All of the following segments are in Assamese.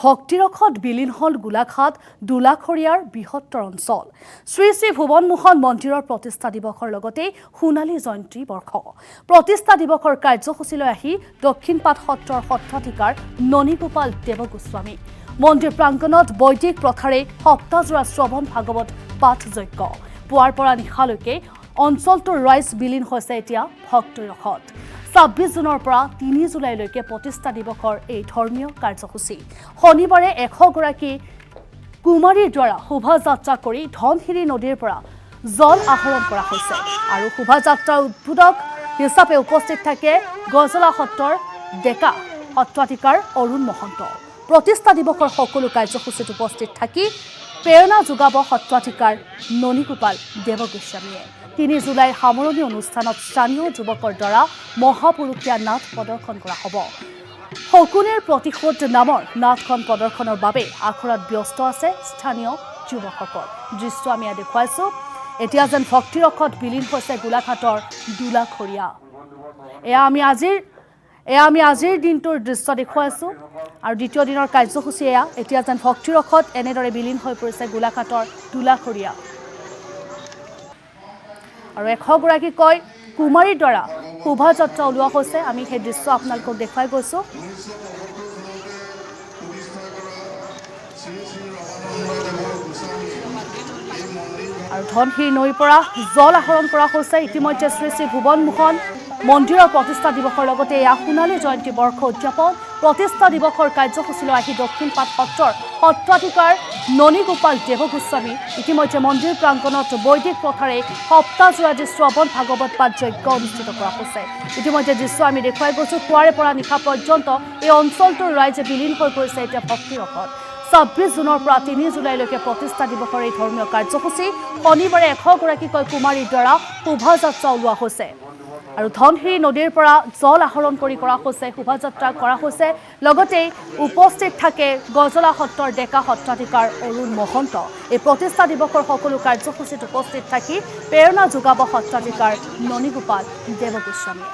ভক্তিৰসত বিলীন হল গোলাঘাট দুলাখৰিয়াৰ বৃহত্তৰ অঞ্চল শ্ৰী শ্ৰী ভুৱন মোহন মন্দিৰৰ প্ৰতিষ্ঠা দিৱসৰ লগতে সোণালী জয়ন্তী বৰ্ষ প্ৰতিষ্ঠা দিৱসৰ কাৰ্যসূচীলৈ আহি দক্ষিণপাট সত্ৰৰ সত্ৰাধিকাৰ ননীগোপাল দেৱগোস্বামী মন্দিৰ প্ৰাংগণত বৈদিক প্ৰথাৰে সপ্তাহজোৰা শ্ৰৱণ ভাগৱত পাঠ যজ্ঞ পুৱাৰ পৰা নিশালৈকে অঞ্চলটোৰ ৰাইজ বিলীন হৈছে এতিয়া ভক্তিৰসত ২৬ জুনৰ পৰা ৩ জুলাইলৈকে প্ৰতিষ্ঠা দিৱসৰ এই ধৰ্মীয় কাৰ্যসূচী শনিবাৰে ১০০ গৰাকী কুমাৰীৰ দ্বাৰা শোভাযাত্ৰা কৰি ধনশিৰি নদীৰ পৰা জল আহৰণ কৰা হৈছে আৰু শোভাযাত্ৰাৰ উদ্বোধক হিচাপে উপস্থিত থাকে গজলা সত্ৰৰ ডেকা সত্ৰাধিকাৰ অৰুণ মহন্ত প্ৰতিষ্ঠা দিৱসৰ সকলো কাৰ্যসূচীত উপস্থিত থাকি প্ৰেৰণা যোগাব সত্ৰাধিকাৰ ননীগোপাল দেৱগোস্বামীয়ে ৩ জুলাইৰ সামৰণি অনুষ্ঠানত স্থানীয় যুৱকৰ দ্বাৰা মহাপুৰুষীয়া নাট প্ৰদৰ্শন কৰা হ'ব শকুনিৰ প্ৰতিশোধ নামৰ নাটখন প্ৰদৰ্শনৰ বাবে আখৰাত ব্যস্ত আছে স্থানীয় যুৱকসকল দৃশ্য আমি দেখুৱাইছো এতিয়া যেন ভক্তিৰসত বিলীন হৈছে গোলাঘাটৰ দুলাখৰিয়া এয়া আমি আজিৰ দিনটোৰ দৃশ্য দেখুৱাইছো আৰু দ্বিতীয় দিনৰ কাৰ্যসূচী এয়া এতিয়া যেন ভক্তিৰসত এনেদৰে বিলীন হৈ পৰিছে গোলাঘাটৰ দুলাখৰিয়া আৰু ১০০ গৰাকী কয় কুমাৰীৰ দ্বাৰা শোভাযাত্ৰা ওলোৱা হৈছে আমি সেই দৃশ্য আপোনালোকক দেখুৱাই গৈছো আৰু ধনশিৰি নৈৰ পৰা জল আহৰণ কৰা হৈছে ইতিমধ্যে শ্ৰী শ্ৰী ভুৱন মোহন মন্দিৰৰ প্ৰতিষ্ঠা দিৱসৰ লগতে এয়া সোণালী জয়ন্তী বৰ্ষ উদযাপন প্ৰতিষ্ঠা দিৱসৰ কাৰ্যসূচীলৈ আহি দক্ষিণপাট সত্ৰৰ সত্ৰাধিকাৰ ননীগোপাল দেৱগোস্বামী ইতিমধ্যে মন্দিৰ প্ৰাংগণত বৈদিক প্ৰথাৰে সপ্তাহজোৰা যি শ্ৰৱণ ভাগৱত পাঠ যজ্ঞ অনুষ্ঠিত কৰা হৈছে ইতিমধ্যে দৃশ্য আমি দেখুৱাই গৈছো পুৱাৰে পৰা নিশা পৰ্যন্ত এই অঞ্চলটোৰ ৰাইজে বিলীন হৈ পৰিছে এতিয়া ভক্তিৰসত ২৬ জুনৰ পৰা ৩ জুলাইলৈকে প্ৰতিষ্ঠা দিৱসৰ এই ধৰ্মীয় কাৰ্যসূচী শনিবাৰে ১০০ গৰাকীকৈ কুমাৰীৰ দ্বাৰা শোভাযাত্ৰা ওলোৱা হৈছে আৰু ধনশিৰি নদীৰ পৰা জল আহৰণ কৰি কৰা হৈছে শোভাযাত্ৰা কৰা হৈছে লগতে উপস্থিত থাকে গজলা সত্ৰৰ ডেকা সত্ৰাধিকাৰ অৰুণ মহন্ত এই প্ৰতিষ্ঠা দিৱসৰ সকলো কাৰ্যসূচীত উপস্থিত থাকি প্ৰেৰণা যোগাব সত্ৰাধিকাৰ ননীগোপাল দেৱগোস্বামী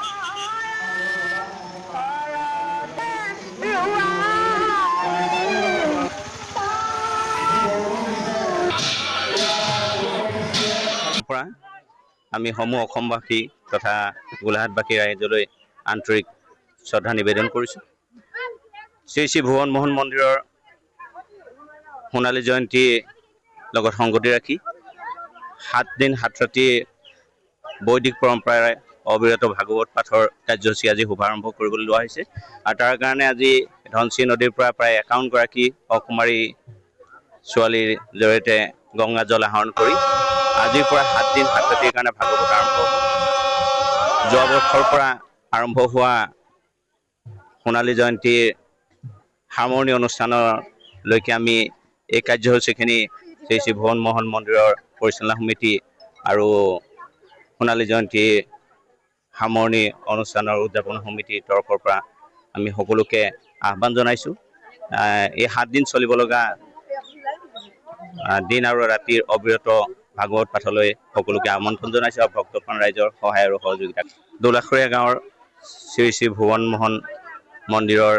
আমি সমূহ অসমবাসী তথা গোলাঘাটবাসী ৰাইজলৈ আন্তৰিক শ্ৰদ্ধা নিবেদন কৰিছোঁ শ্ৰী শ্ৰী ভুৱন মোহন মন্দিৰৰ সোণালী জয়ন্তীৰ লগত সংগতি ৰাখি 7 দিন 7 ৰাতি বৈদিক পৰম্পৰাৰে অবিৰত ভাগৱত পাঠৰ কাৰ্যসূচী আজি শুভাৰম্ভ কৰিবলৈ লোৱা হৈছে আৰু তাৰ কাৰণে আজি ধনশিৰি নদীৰ পৰা প্ৰায় 51 গৰাকী অকুমাৰী ছোৱালীৰ জৰিয়তে গংগা জল আহৰণ কৰি আজিৰ পৰা 7 দিন 7 ৰাতিৰ কাৰণে ভাগৱত আৰম্ভ হ'ব যোৱা বৰ্ষৰ পৰা আৰম্ভ হোৱা সোণালী জয়ন্তীৰ সামৰণি অনুষ্ঠানলৈকে আমি এই কাৰ্যসূচীখিনি শ্ৰী শ্ৰী ভুৱন মোহন মন্দিৰৰ পৰিচালনা সমিতি আৰু সোণালী জয়ন্তীৰ সামৰণি অনুষ্ঠানৰ উদযাপন সমিতিৰ তৰফৰ পৰা আমি সকলোকে আহ্বান জনাইছোঁ এই 7 দিন চলিব লগা দিন আৰু ৰাতিৰ অবিৰত ভাগৱত পাঠলৈ সকলোকে আমন্ত্ৰণ জনাইছোঁ আৰু ভক্তপ্ৰাণ ৰাইজৰ সহায় আৰু সহযোগিতা দুলাখৰিয়া গাঁৱৰ শ্ৰী শ্ৰী ভুৱন মোহন মন্দিৰৰ